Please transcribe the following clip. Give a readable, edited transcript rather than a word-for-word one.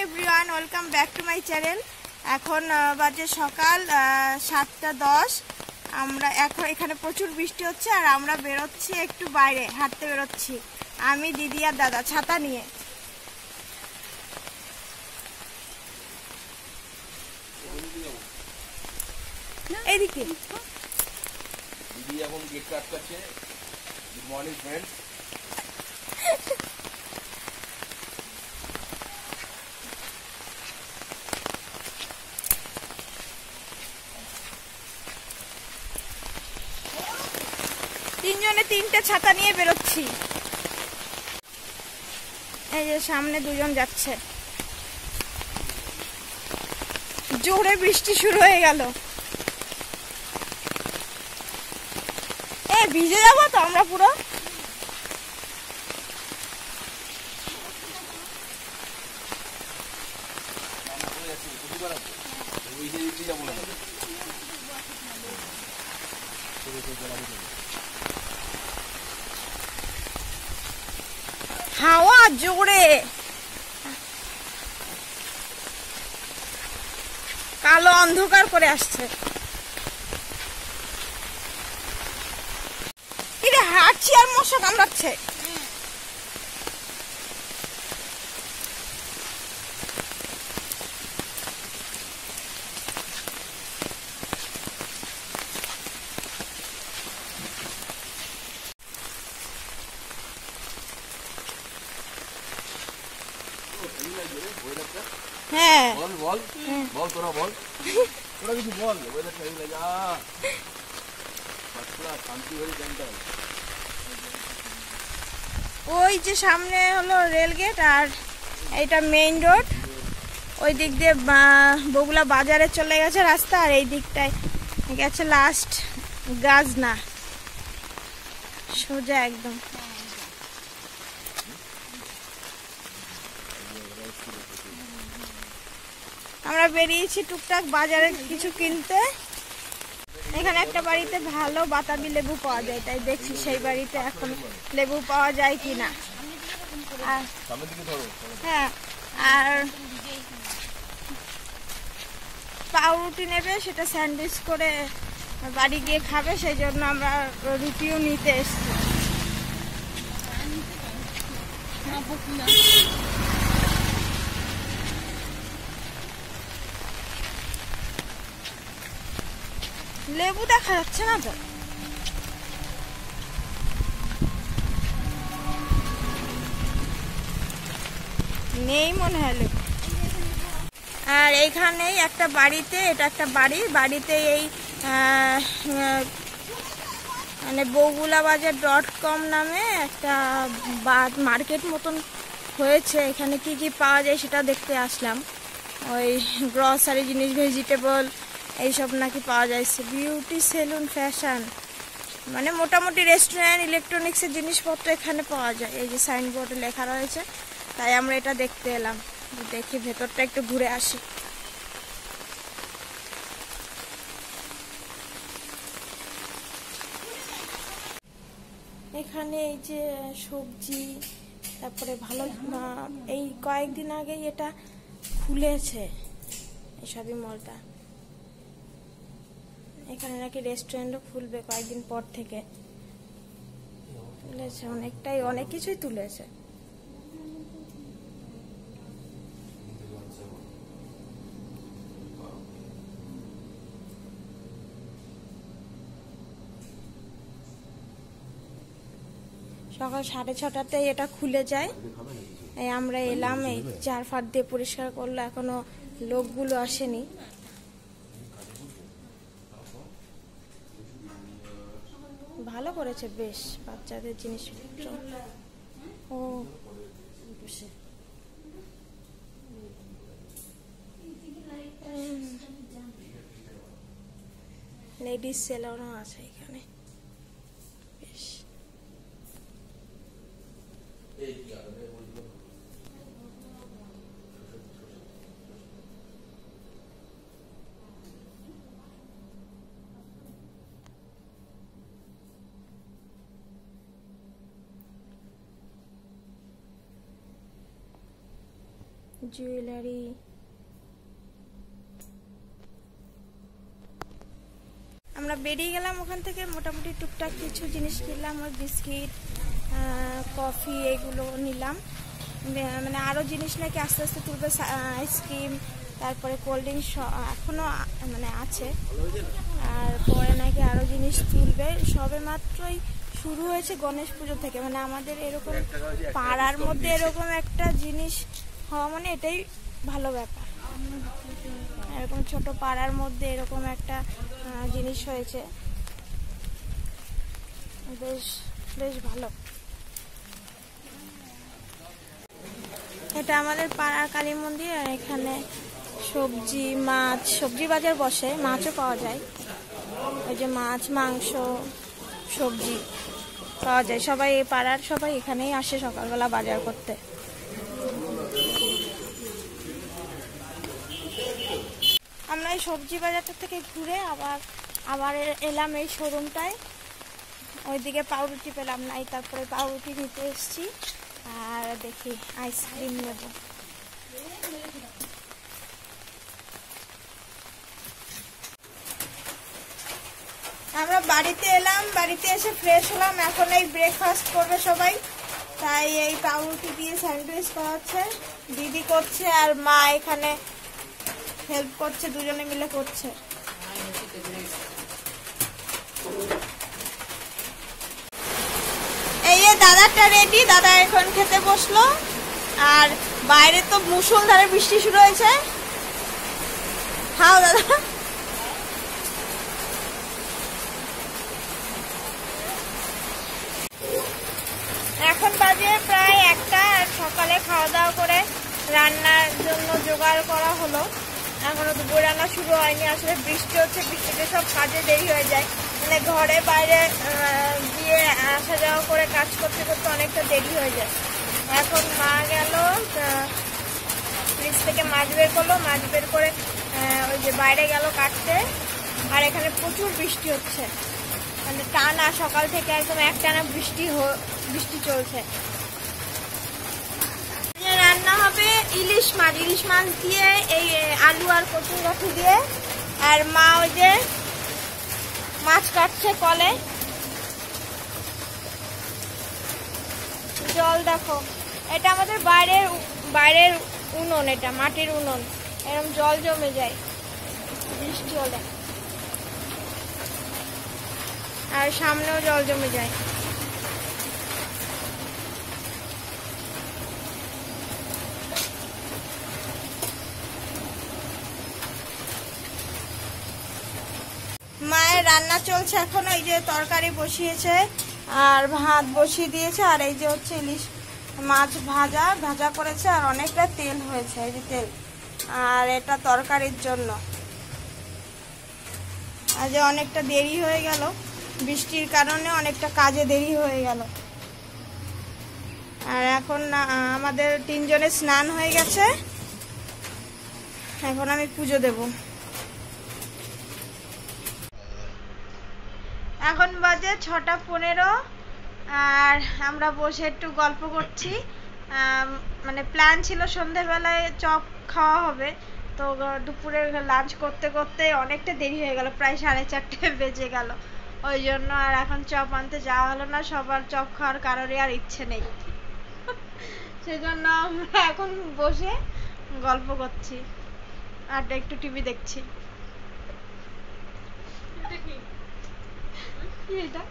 Everyone, welcome back to my channel. এখন বাজে সকাল 7:10। আমরা এখন এখানে প্রচুর বৃষ্টি হচ্ছে আর আমরা বেরোচ্ছি একটু বাইরে হাঁটতে বেরোচ্ছি, আমি, দিদি আর দাদা ছাতা নিয়ে। এইদিকে দিদি এখন গেট আটকাচ্ছে। Good morning friends. তিনজনে তিনটে ছাতা নিয়ে বেরোচ্ছি। এই যে সামনে দুজন যাচ্ছে, জোরে বৃষ্টি শুরু হয়ে গেল। ভিজে যাবো তো আমরা পুরো। হাওয়া জোরে, কালো অন্ধকার করে আসছে। হাঁটছি আর মশা কামড়াচ্ছে। হ্যাঁ বল বল বল, তোরা বল, তোরা কিছু বল। শান্তি হয়ে জানতাম। ওই যে সামনে হলো রেলগেট আর এইটা মেইন রোড। ওই দিক দিয়ে বগুলা বাজারে চলে গেছে রাস্তা, আর এই দিকটায় গেছে লাস্ট গাজনা, সোজা একদম। আমরা বেরিয়েছি টুকটাক বাজারে কিছু কিনতে। এখানে একটা বাড়িতে ভালো বাতাবি লেবু পাওয়া যায়, তাই দেখছি সেই বাড়িতে এখন লেবু পাওয়া যায় কিনা। হ্যাঁ, আর পাউরুটি নেবে, সেটা স্যান্ডউইচ করে বাড়ি গিয়ে খাবে, সেই জন্য আমরা রুটিও নিতে এসেছি। লেবু দেখা যাচ্ছে না তো। নেই মনে হয় লেবু। আর এইখানেই একটা বাড়িতে, এটা একটা বাড়িতে এই মানে বগুলাবাজার.com নামে একটা মার্কেট মতন হয়েছে। এখানে কি কি পাওয়া যায় সেটা দেখতে আসলাম। ওই গ্রসারি জিনিস, ভেজিটেবল এইসব নাকি পাওয়া যায়। বিউটি, সেলুন, ফ্যাশন, মানে মোটামুটি রেস্টুরেন্ট, ইলেকট্রনিক্সের জিনিসপত্র এখানে পাওয়া যায়। এই যে সাইনবোর্ডে লেখা রয়েছে, তাই আমরা এটা দেখতে এলাম। দেখি ভেতরটা একটু ঘুরে আসি। এখানে এই যে সবজি, তারপরে ভালো, এই কয়েকদিন আগেই এটা খুলেছে এই শপিং মলটা। এখানে নাকি রেস্টুরেন্টও খুলবে কয়েকদিন পর থেকে। তুলেছে অনেক কিছুই তুলেছে। সকাল 6:30টাতেই এটা খুলে যায়। এই আমরা এলাম, এই চার ফাট দিয়ে পরিষ্কার করলো, এখনো লোকগুলো আসেনি। ভালো করেছে বেশ, বাচ্চাদের জিনিসপত্র। ও লেডিস সেলুনও আছে এখানে বেশ। জুয়েলারি। আমরা বেরিয়ে গেলাম ওখান থেকে, মোটামুটি টুকটাক কিছু জিনিস কিনলাম, ওই বিস্কিট, কফি এগুলো নিলাম। মানে আরও জিনিস নাকি আস্তে আস্তে তুলবে, আইসক্রিম, তারপরে কোল্ড ড্রিঙ্কস এখনও মানে আছে, আর পরে নাকি আরও জিনিস তুলবে। সবে মাত্রই শুরু হয়েছে গণেশ পুজো থেকে, মানে আমাদের এরকম পাড়ার মধ্যে এরকম একটা জিনিস হওয়া মানে এটাই ভালো ব্যাপার। এরকম ছোট পাড়ার মধ্যে এরকম একটা জিনিস হয়েছে, বেশ বেশ ভালো। এটা আমাদের পাড়ার কালী মন্দির, আর এখানে সবজি, মাছ, সবজি বাজার বসে, মাছও পাওয়া যায়। ওই যে মাছ, মাংস, সবজি পাওয়া যায়। সবাই এই পাড়ার সবাই এখানেই আসে সকালবেলা বাজার করতে। আমরা এই সবজি বাজারটা থেকে ঘুরে আবার এলাম এই শোরুমটায়। ওইদিকে পাউরুটি পেলাম নাই, তারপরে পাউরুটি নিতে এসেছি, আর দেখি আইসক্রিম নেব। আমরা বাড়িতে এলাম, বাড়িতে এসে ফ্রেশ হলাম, এখন এই ব্রেকফাস্ট করবে সবাই, তাই এই পাউরুটি দিয়ে স্যান্ডউইচ করা হচ্ছে। দিদি করছে আর মা এখানে হেল্প করছে, দুজনে মিলে করছে। এই দাদাটা রেডি, দাদা এখন খেতে বসলো। আর বাইরে তো মুষলধারে বৃষ্টি শুরু হয়েছে। খাও দাদা। এখন বাজে প্রায় 1টা, আর সকালে খাওয়া দাওয়া করে রান্নার জন্য জোগাড় করা হলো। এখনো দুপুর রান্না শুরু হয়নি, আসলে বৃষ্টি হচ্ছে, বৃষ্টিতে সব কাজে দেরি হয়ে যায়, মানে ঘরে বাইরে গিয়ে আসা যাওয়া করে কাজ করতে করতে অনেকটা দেরি হয়ে যায়। এখন মা গেল ফ্রিজ থেকে মাছ বের করলো, মাছ বের করে ওই যে বাইরে গেল কাটতে। আর এখানে প্রচুর বৃষ্টি হচ্ছে, মানে টানা সকাল থেকে একদম একটানা বৃষ্টি চলছে। রান্না হবে ইলিশ মাছ দিয়ে, এই আলু আর কচুর গাঠি দিয়ে। আর মা ওই যে মাছ কাটছে কলে। জল দেখো, এটা আমাদের বাইরের উনুন, এটা মাটির উনুন, এরকম জল জমে যায় বৃষ্টি হলে, আর সামনেও জল জমে যায়। মায়ের রান্না চলছে এখন, ওই যে তরকারি বসিয়েছে আর ভাত বসিয়ে দিয়েছে, আর এই যে হচ্ছে ইলিশ মাছ ভাজা করেছে, আর অনেকটা তেল হয়েছে, এই যে তেল, আর এটা তরকারির জন্য। আজ অনেকটা দেরি হয়ে গেল, বৃষ্টির কারণে অনেকটা কাজে দেরি হয়ে গেল। আর এখন আমাদের 3 জনের স্নান হয়ে গেছে, এখন আমি পুজো দেব। এখন বাজে 6:15, আর আমরা বসে একটু গল্প করছি। মানে প্ল্যান ছিল সন্ধ্যেবেলায় চপ খাওয়া হবে, তো দুপুরের লাঞ্চ করতে করতে অনেকটা দেরি হয়ে গেল, প্রায় 4:30 বেজে গেল। ওই জন্য আর এখন চপ আনতে যাওয়া হলো না, সবার চপ খাওয়ার কারোরই আর ইচ্ছে নেই। সেজন্য আমরা এখন বসে গল্প করছি আর একটু টিভি দেখছি। এটা